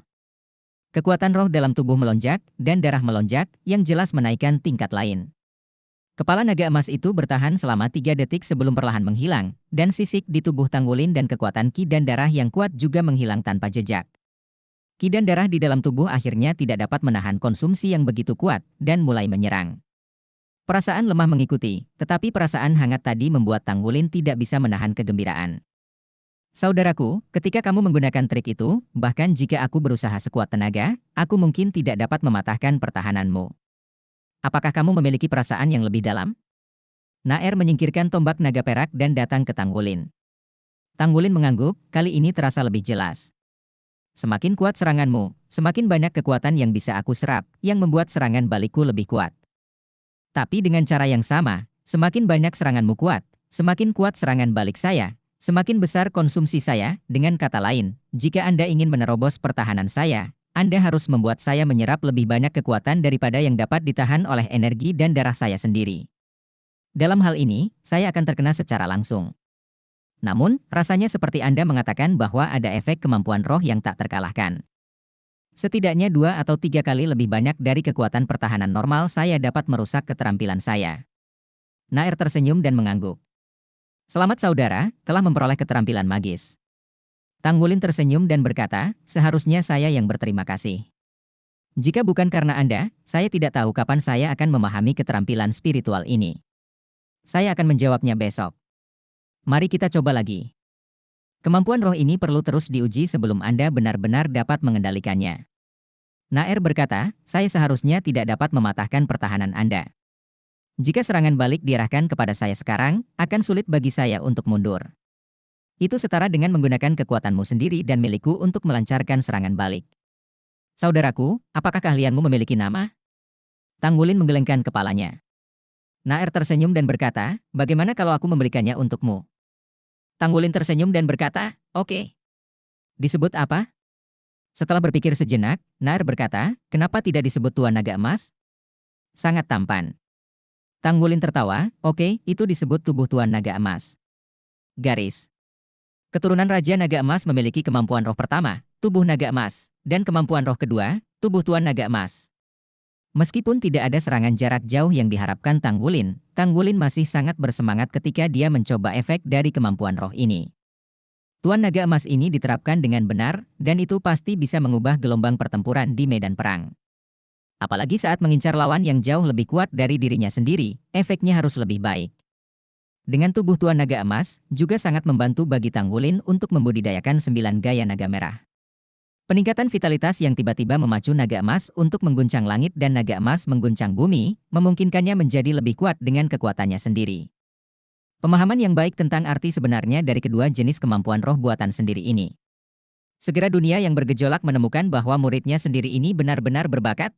Kekuatan roh dalam tubuh melonjak, dan darah melonjak, yang jelas menaikkan tingkat lain. Kepala naga emas itu bertahan selama 3 detik sebelum perlahan menghilang, dan sisik di tubuh Tanggulin dan kekuatan ki dan darah yang kuat juga menghilang tanpa jejak. Ki dan darah di dalam tubuh akhirnya tidak dapat menahan konsumsi yang begitu kuat, dan mulai menyerang. Perasaan lemah mengikuti, tetapi perasaan hangat tadi membuat Tanggulin tidak bisa menahan kegembiraan. Saudaraku, ketika kamu menggunakan trik itu, bahkan jika aku berusaha sekuat tenaga, aku mungkin tidak dapat mematahkan pertahananmu. Apakah kamu memiliki perasaan yang lebih dalam? Naer menyingkirkan tombak naga perak dan datang ke Tanggulin. Tanggulin mengangguk, kali ini terasa lebih jelas. Semakin kuat seranganmu, semakin banyak kekuatan yang bisa aku serap, yang membuat serangan balikku lebih kuat. Tapi dengan cara yang sama, semakin banyak seranganmu kuat, semakin kuat serangan balik saya, semakin besar konsumsi saya. Dengan kata lain, jika Anda ingin menerobos pertahanan saya, Anda harus membuat saya menyerap lebih banyak kekuatan daripada yang dapat ditahan oleh energi dan darah saya sendiri. Dalam hal ini, saya akan terkena secara langsung. Namun, rasanya seperti Anda mengatakan bahwa ada efek kemampuan roh yang tak terkalahkan. Setidaknya 2 atau 3 kali lebih banyak dari kekuatan pertahanan normal saya dapat merusak keterampilan saya. Naer tersenyum dan mengangguk. Selamat saudara, telah memperoleh keterampilan magis. Tanggulin tersenyum dan berkata, seharusnya saya yang berterima kasih. Jika bukan karena Anda, saya tidak tahu kapan saya akan memahami keterampilan spiritual ini. Saya akan menjawabnya besok. Mari kita coba lagi. Kemampuan roh ini perlu terus diuji sebelum Anda benar-benar dapat mengendalikannya. Naer berkata, saya seharusnya tidak dapat mematahkan pertahanan Anda. Jika serangan balik diarahkan kepada saya sekarang, akan sulit bagi saya untuk mundur. Itu setara dengan menggunakan kekuatanmu sendiri dan milikku untuk melancarkan serangan balik. Saudaraku, apakah keahlianmu memiliki nama? Tanggulin menggelengkan kepalanya. Naer tersenyum dan berkata, bagaimana kalau aku memberikannya untukmu? Tanggulin tersenyum dan berkata, oke. Disebut apa? Setelah berpikir sejenak, Naer berkata, kenapa tidak disebut Tuan Naga Emas? Sangat tampan. Tanggulin tertawa, oke, itu disebut tubuh Tuan Naga Emas. Garis. Keturunan Raja Naga Emas memiliki kemampuan roh pertama, tubuh naga emas, dan kemampuan roh kedua, tubuh Tuan Naga Emas. Meskipun tidak ada serangan jarak jauh yang diharapkan Tanggulin masih sangat bersemangat ketika dia mencoba efek dari kemampuan roh ini. Tuan Naga Emas ini diterapkan dengan benar, dan itu pasti bisa mengubah gelombang pertempuran di medan perang. Apalagi saat mengincar lawan yang jauh lebih kuat dari dirinya sendiri, efeknya harus lebih baik. Dengan tubuh Tuan Naga Emas, juga sangat membantu bagi Tanggulin untuk membudidayakan 9 gaya naga merah. Peningkatan vitalitas yang tiba-tiba memacu naga emas untuk mengguncang langit dan naga emas mengguncang bumi, memungkinkannya menjadi lebih kuat dengan kekuatannya sendiri. Pemahaman yang baik tentang arti sebenarnya dari kedua jenis kemampuan roh buatan sendiri ini. Segera dunia yang bergejolak menemukan bahwa muridnya sendiri ini benar-benar berbakat.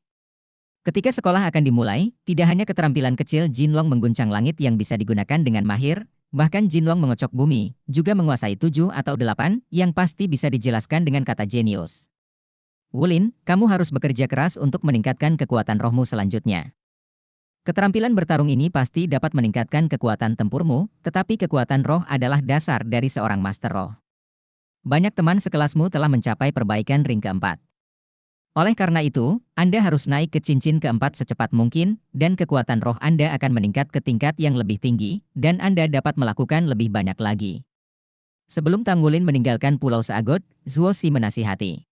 Ketika sekolah akan dimulai, tidak hanya keterampilan kecil Jinlong mengguncang langit yang bisa digunakan dengan mahir, bahkan Jinlong mengocok bumi, juga menguasai 7 atau 8, yang pasti bisa dijelaskan dengan kata jenius. Wulin, kamu harus bekerja keras untuk meningkatkan kekuatan rohmu selanjutnya. Keterampilan bertarung ini pasti dapat meningkatkan kekuatan tempurmu, tetapi kekuatan roh adalah dasar dari seorang master roh. Banyak teman sekelasmu telah mencapai perbaikan ring keempat. Oleh karena itu, Anda harus naik ke cincin keempat secepat mungkin, dan kekuatan roh Anda akan meningkat ke tingkat yang lebih tinggi, dan Anda dapat melakukan lebih banyak lagi. Sebelum Tang Wulin meninggalkan Pulau Seagot, Zuo Shi menasihati.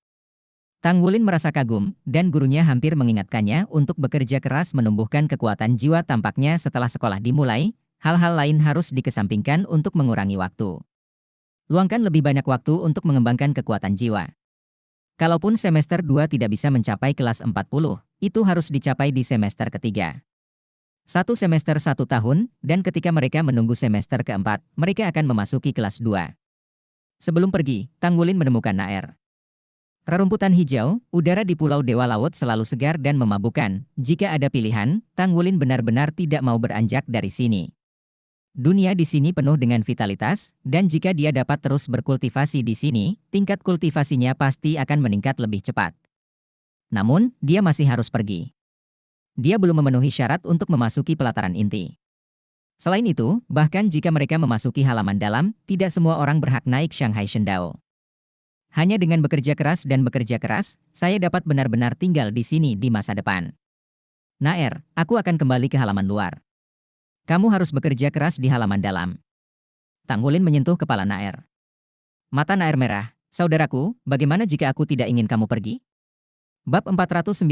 Tang Wulin merasa kagum, dan gurunya hampir mengingatkannya untuk bekerja keras menumbuhkan kekuatan jiwa. Tampaknya setelah sekolah dimulai, hal-hal lain harus dikesampingkan untuk mengurangi waktu. Luangkan lebih banyak waktu untuk mengembangkan kekuatan jiwa. Kalaupun semester 2 tidak bisa mencapai kelas 40, itu harus dicapai di semester ketiga. Satu semester 1 tahun, dan ketika mereka menunggu semester keempat, mereka akan memasuki kelas 2. Sebelum pergi, Tang Wulin menemukan Naer. Rerumputan hijau, udara di Pulau Dewa Laut selalu segar dan memabukkan. Jika ada pilihan, Tang Wulin benar-benar tidak mau beranjak dari sini. Dunia di sini penuh dengan vitalitas, dan jika dia dapat terus berkultivasi di sini, tingkat kultivasinya pasti akan meningkat lebih cepat. Namun, dia masih harus pergi. Dia belum memenuhi syarat untuk memasuki pelataran inti. Selain itu, bahkan jika mereka memasuki halaman dalam, tidak semua orang berhak naik Shanghai Shendao. Hanya dengan bekerja keras dan bekerja keras, saya dapat benar-benar tinggal di sini di masa depan. Naer, aku akan kembali ke halaman luar. Kamu harus bekerja keras di halaman dalam. Tang Wulin menyentuh kepala Naer. Mata Naer merah. Saudaraku, bagaimana jika aku tidak ingin kamu pergi? Bab 495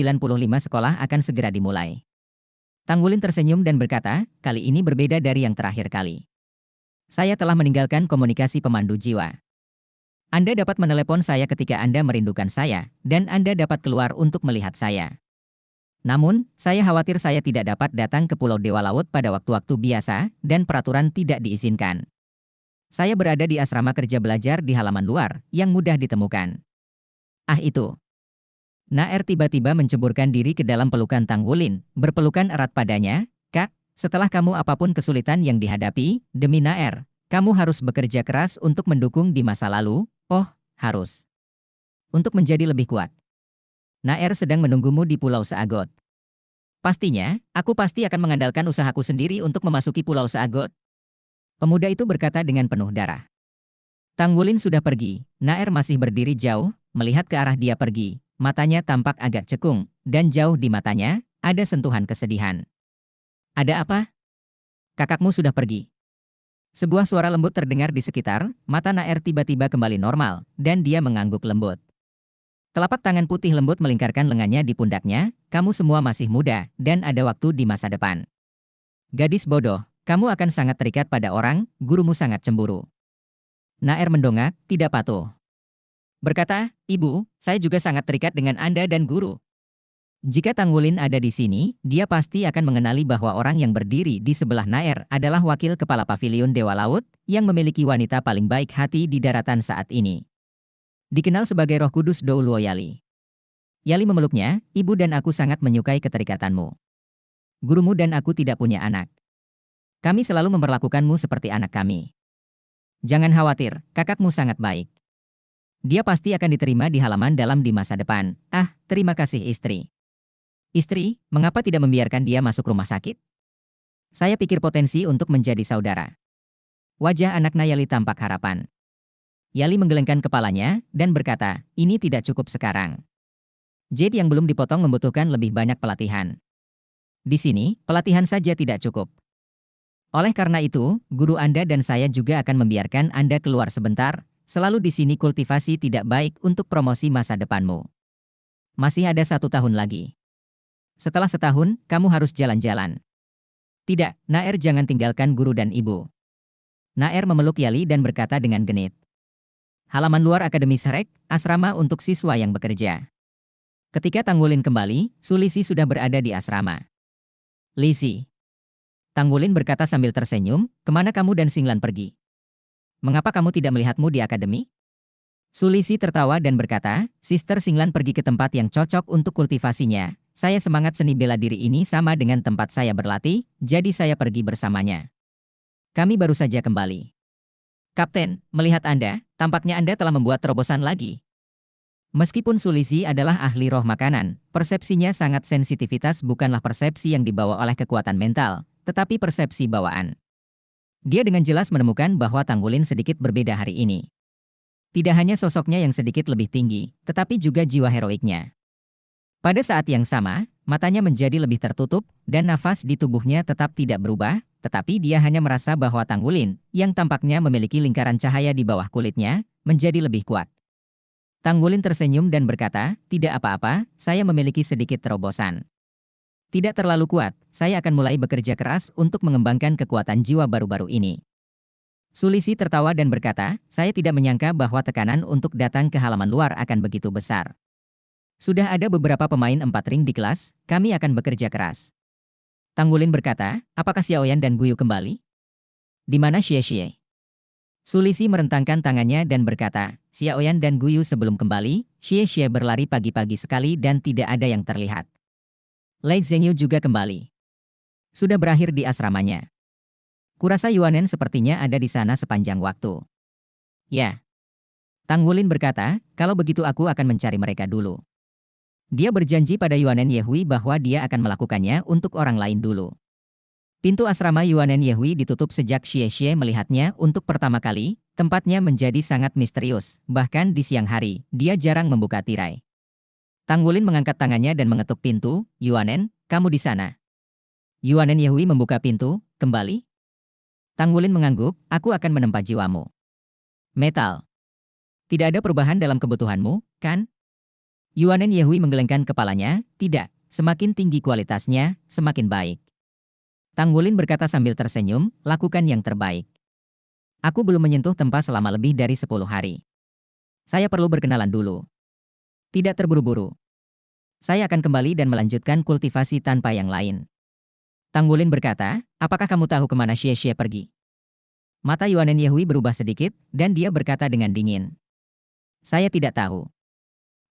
sekolah akan segera dimulai. Tang Wulin tersenyum dan berkata, kali ini berbeda dari yang terakhir kali. Saya telah meninggalkan komunikasi pemandu jiwa. Anda dapat menelepon saya ketika Anda merindukan saya, dan Anda dapat keluar untuk melihat saya. Namun, saya khawatir saya tidak dapat datang ke Pulau Dewa Laut pada waktu-waktu biasa, dan peraturan tidak diizinkan. Saya berada di asrama kerja belajar di halaman luar, yang mudah ditemukan. Ah itu. Naer tiba-tiba menceburkan diri ke dalam pelukan Tang Wulin, berpelukan erat padanya. Kak, setelah kamu apapun kesulitan yang dihadapi, demi Naer, kamu harus bekerja keras untuk mendukung di masa lalu. Oh, harus. Untuk menjadi lebih kuat. Naer sedang menunggumu di Pulau Seagot. Pastinya, aku pasti akan mengandalkan usahaku sendiri untuk memasuki Pulau Seagot. Pemuda itu berkata dengan penuh darah. Tang Wulin sudah pergi, Naer masih berdiri jauh, melihat ke arah dia pergi. Matanya tampak agak cekung, dan jauh di matanya, ada sentuhan kesedihan. Ada apa? Kakakmu sudah pergi. Sebuah suara lembut terdengar di sekitar, mata Naer tiba-tiba kembali normal, dan dia mengangguk lembut. Telapak tangan putih lembut melingkarkan lengannya di pundaknya, kamu semua masih muda, dan ada waktu di masa depan. Gadis bodoh, kamu akan sangat terikat pada orang, gurumu sangat cemburu. Naer mendongak, tidak patuh. Berkata, Ibu, saya juga sangat terikat dengan Anda dan guru. Jika Tang Wulin ada di sini, dia pasti akan mengenali bahwa orang yang berdiri di sebelah Naer adalah wakil kepala pavilion Dewa Laut, yang memiliki wanita paling baik hati di daratan saat ini. Dikenal sebagai Roh Kudus Douluo Yali. Yali memeluknya, ibu dan aku sangat menyukai keterikatanmu. Gurumu dan aku tidak punya anak. Kami selalu memperlakukanmu seperti anak kami. Jangan khawatir, kakakmu sangat baik. Dia pasti akan diterima di halaman dalam di masa depan. Ah, terima kasih istri. Istri, mengapa tidak membiarkan dia masuk rumah sakit? Saya pikir potensi untuk menjadi saudara. Wajah anak Nayali tampak harapan. Yali menggelengkan kepalanya, dan berkata, ini tidak cukup sekarang. Jade yang belum dipotong membutuhkan lebih banyak pelatihan. Di sini, pelatihan saja tidak cukup. Oleh karena itu, guru Anda dan saya juga akan membiarkan Anda keluar sebentar, selalu di sini kultivasi tidak baik untuk promosi masa depanmu. Masih ada 1 tahun lagi. Setelah setahun, kamu harus jalan-jalan. Tidak, Naer jangan tinggalkan guru dan ibu. Naer memeluk Yali dan berkata dengan genit. Halaman luar Akademi Shrek, asrama untuk siswa yang bekerja. Ketika Tang Wulin kembali, Su Lisi sudah berada di asrama. Lisi. Tang Wulin berkata sambil tersenyum, kemana kamu dan Xinglan pergi? Mengapa kamu tidak melihatmu di akademi? Su Lisi tertawa dan berkata, Sister Xinglan pergi ke tempat yang cocok untuk kultivasinya. Saya semangat seni bela diri ini sama dengan tempat saya berlatih, jadi saya pergi bersamanya. Kami baru saja kembali. Kapten, melihat Anda, tampaknya Anda telah membuat terobosan lagi. Meskipun Sulisi adalah ahli roh makanan, persepsinya sangat sensitivitas bukanlah persepsi yang dibawa oleh kekuatan mental, tetapi persepsi bawaan. Dia dengan jelas menemukan bahwa Tanggulin sedikit berbeda hari ini. Tidak hanya sosoknya yang sedikit lebih tinggi, tetapi juga jiwa heroiknya. Pada saat yang sama, matanya menjadi lebih tertutup, dan nafas di tubuhnya tetap tidak berubah, tetapi dia hanya merasa bahwa Tanggulin, yang tampaknya memiliki lingkaran cahaya di bawah kulitnya, menjadi lebih kuat. Tanggulin tersenyum dan berkata, "Tidak apa-apa, saya memiliki sedikit terobosan. Tidak terlalu kuat, saya akan mulai bekerja keras untuk mengembangkan kekuatan jiwa baru-baru ini." Sulisi tertawa dan berkata, "Saya tidak menyangka bahwa tekanan untuk datang ke halaman luar akan begitu besar. Sudah ada beberapa pemain 4 ring di kelas, kami akan bekerja keras." Tanggulin berkata, "Apakah Xiaoyan dan Guyu kembali? Di mana Xie?" Sulisi merentangkan tangannya dan berkata, "Xiaoyan dan Guyu sebelum kembali, Xie berlari pagi-pagi sekali dan tidak ada yang terlihat. Lei Zhengyu juga kembali. Sudah berakhir di asramanya. Kurasa Yuanen sepertinya ada di sana sepanjang waktu." "Ya." Tanggulin berkata, "Kalau begitu aku akan mencari mereka dulu." Dia berjanji pada Yuanen Yehui bahwa dia akan melakukannya untuk orang lain dulu. Pintu asrama Yuanen Yehui ditutup sejak Xie melihatnya untuk pertama kali, tempatnya menjadi sangat misterius, bahkan di siang hari, dia jarang membuka tirai. Tanggulin mengangkat tangannya dan mengetuk pintu, "Yuanen, kamu di sana." Yuanen Yehui membuka pintu, "Kembali?" Tanggulin mengangguk, "Aku akan menempa jiwamu." "Metal. Tidak ada perubahan dalam kebutuhanmu, kan?" Yuanen Yehui menggelengkan kepalanya, "Tidak, semakin tinggi kualitasnya, semakin baik." Tanggulin berkata sambil tersenyum, "Lakukan yang terbaik. Aku belum menyentuh tempa selama lebih dari 10 hari. Saya perlu berkenalan dulu. Tidak terburu-buru. Saya akan kembali dan melanjutkan kultivasi tanpa yang lain." Tanggulin berkata, "Apakah kamu tahu kemana Xie pergi?" Mata Yuanen Yehui berubah sedikit, dan dia berkata dengan dingin, "Saya tidak tahu."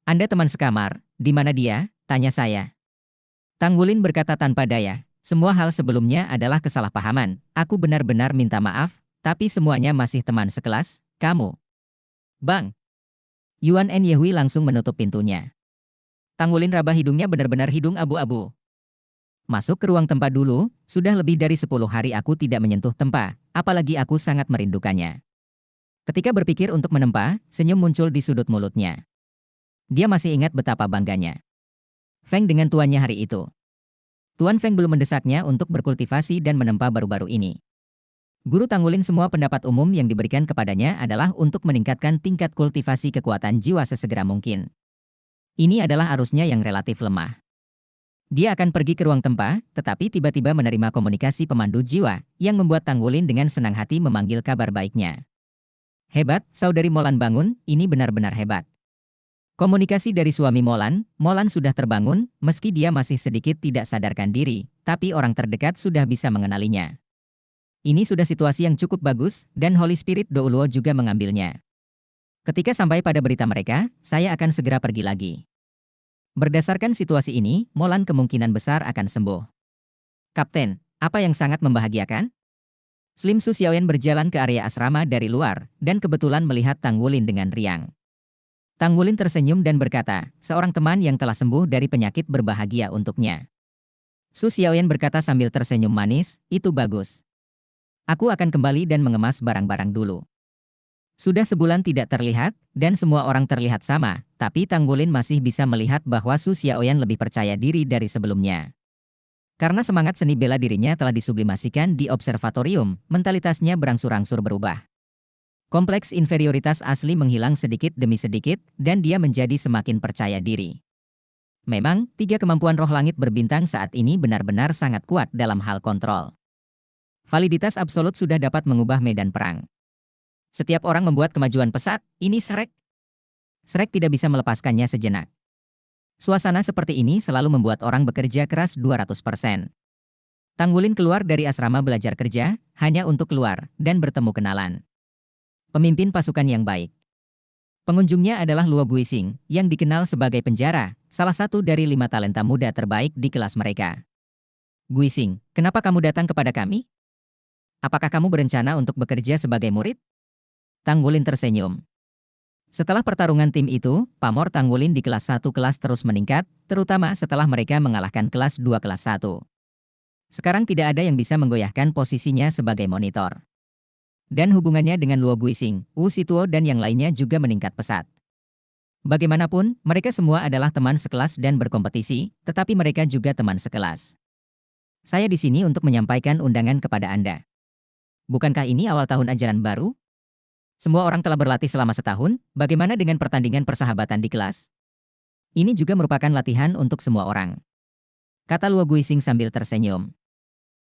"Anda teman sekamar, di mana dia?" tanya saya. Tanggulin berkata tanpa daya, "Semua hal sebelumnya adalah kesalahpahaman, aku benar-benar minta maaf, tapi semuanya masih teman sekelas, kamu." Bang! Yuan En Yehui langsung menutup pintunya. Tanggulin raba hidungnya benar-benar hidung abu-abu. "Masuk ke ruang tempa dulu, sudah lebih dari 10 hari aku tidak menyentuh tempa, apalagi aku sangat merindukannya." Ketika berpikir untuk menempa, senyum muncul di sudut mulutnya. Dia masih ingat betapa bangganya Feng dengan tuannya hari itu. Tuan Feng belum mendesaknya untuk berkultivasi dan menempa baru-baru ini. Guru Tanggulin semua pendapat umum yang diberikan kepadanya adalah untuk meningkatkan tingkat kultivasi kekuatan jiwa sesegera mungkin. Ini adalah arusnya yang relatif lemah. Dia akan pergi ke ruang tempa, tetapi tiba-tiba menerima komunikasi pemandu jiwa, yang membuat Tanggulin dengan senang hati memanggil kabar baiknya. "Hebat, saudari Molan bangun, ini benar-benar hebat." Komunikasi dari suami Molan, Molan sudah terbangun, meski dia masih sedikit tidak sadarkan diri, tapi orang terdekat sudah bisa mengenalinya. Ini sudah situasi yang cukup bagus, dan Holy Spirit Douluo juga mengambilnya. Ketika sampai pada berita mereka, saya akan segera pergi lagi. Berdasarkan situasi ini, Molan kemungkinan besar akan sembuh. "Kapten, apa yang sangat membahagiakan?" Slim Su Xiaoyan berjalan ke area asrama dari luar, dan kebetulan melihat Tanggulin dengan riang. Tanggulin tersenyum dan berkata, "Seorang teman yang telah sembuh dari penyakit berbahagia untuknya." Su Xiaoyan berkata sambil tersenyum manis, "Itu bagus. Aku akan kembali dan mengemas barang-barang dulu." Sudah sebulan tidak terlihat, dan semua orang terlihat sama, tapi Tanggulin masih bisa melihat bahwa Su Xiaoyan lebih percaya diri dari sebelumnya. Karena semangat seni bela dirinya telah disublimasikan di observatorium, mentalitasnya berangsur-angsur berubah. Kompleks inferioritas asli menghilang sedikit demi sedikit, dan dia menjadi semakin percaya diri. Memang, 3 kemampuan roh langit berbintang saat ini benar-benar sangat kuat dalam hal kontrol. Validitas absolut sudah dapat mengubah medan perang. Setiap orang membuat kemajuan pesat, ini Shrek. Shrek tidak bisa melepaskannya sejenak. Suasana seperti ini selalu membuat orang bekerja keras 200%. Tanggulin keluar dari asrama belajar kerja, hanya untuk keluar, dan bertemu kenalan. Pemimpin pasukan yang baik. Pengunjungnya adalah Luo Guising, yang dikenal sebagai penjara, salah satu dari 5 talenta muda terbaik di kelas mereka. "Guising, kenapa kamu datang kepada kami? Apakah kamu berencana untuk bekerja sebagai murid?" Tanggulin tersenyum. Setelah pertarungan tim itu, pamor Tang Wulin di kelas 1 kelas terus meningkat, terutama setelah mereka mengalahkan kelas 2 kelas 1. Sekarang tidak ada yang bisa menggoyahkan posisinya sebagai monitor. Dan hubungannya dengan Luo Guixing, Wu Situo dan yang lainnya juga meningkat pesat. Bagaimanapun, mereka semua adalah teman sekelas dan berkompetisi, tetapi mereka juga teman sekelas. Saya di sini untuk menyampaikan undangan kepada Anda. Bukankah ini awal tahun ajaran baru? Semua orang telah berlatih selama setahun, bagaimana dengan pertandingan persahabatan di kelas? Ini juga merupakan latihan untuk semua orang. Kata Luo Guixing sambil tersenyum.